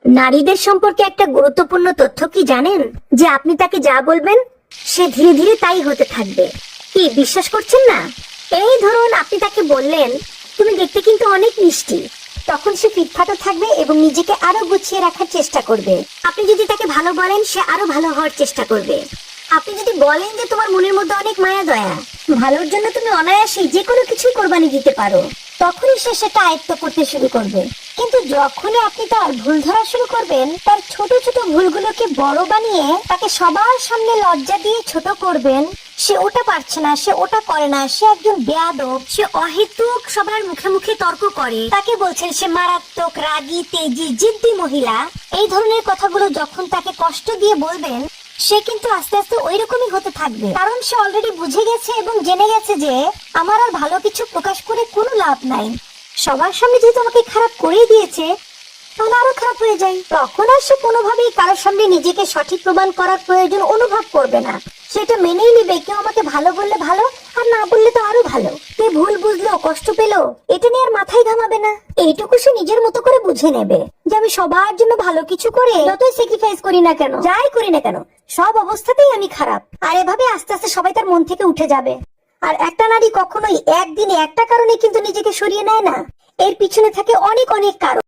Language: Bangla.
নারীদের সম্পর্কে একটা গুরুত্বপূর্ণ তথ্য কি জানেন? যে আপনি তাকে যা বলবেন সে ধীরে ধীরে তাই হতে থাকবে। কি বিশ্বাস করছেন না? এই ধরুন আপনি তাকে বললেন, তুমি দেখতে কিন্তু অনেক মিষ্টি, তখন সে ফিটফাটো থাকবে এবং নিজেকে আরো গুছিয়ে রাখার চেষ্টা করবে। আপনি যদি তাকে ভালো বলেন, সে আরো ভালো হওয়ার চেষ্টা করবে। আপনি যদি বলেন যে তোমার মনের মধ্যে অনেক মায়া দয়া, ভালোর জন্য তুমি অনায়াসে যে কোনো কিছু কোরবানি দিতে পারো, তখনই সে সেটা আয়ত্ত করতে শুরু করবে। কিন্তু যখনই আপনি তার ভুল ধরা শুরু করবেন, তার ছোট ছোট ভুলগুলোকে বড় বানিয়ে তাকে সবার সামনে লজ্জা দিয়ে ছোট করবেন, সে ওটা পারছে না, সে ওটা করে না, সে একজন বেয়াদব, সে অহেতুক সবার মুখে মুখে তর্ক করে, তাকে বলছেন সে মারাত্মক রাগী, তেজি, জিদ্দি মহিলা, এই ধরনের কথাগুলো যখন তাকে কষ্ট দিয়ে বলবেন, সে কিন্তু আস্তে আস্তে ওই রকমই হতে থাকবে। কারণ সে অলরেডি বুঝে গেছে এবং জেনে গেছে যে আমার আর ভালো কিছু প্রকাশ করে কোনো লাভ নাই। সবার সামনে যেহেতু আমাকে খারাপ করেই দিয়েছে, তাহলে আরো খারাপ হয়ে যায়। তখন আর সে কোনোভাবেই কারোর সামনে নিজেকে সঠিক প্রমাণ করার প্রয়োজন অনুভব করবে না। সেটা মেনেই নিবে, কেউ আমাকে ভালো বললে ভালো, আর না বললে তো আরো ভালো। কে ভুল বুঝলো, কষ্ট পেলো, এটা নিয়ে আর মাথায় ঘামাবে না। এইটুকু সে নিজের মতো করে বুঝে নেবে যে আমি সবার জন্য ভালো কিছু করে যতই স্যাক্রিফাইস করি না কেন, যাই করি না কেন, সব অবস্থাতেই আমি খারাপ। আর এভাবে আস্তে আস্তে সবাই তার মন থেকে উঠে যাবে। আর একটা নারী কখনোই একদিনে একটা কারণে কিন্তু নিজেকে সরিয়ে নেয় না, এর পিছনে থাকে অনেক অনেক কারণ।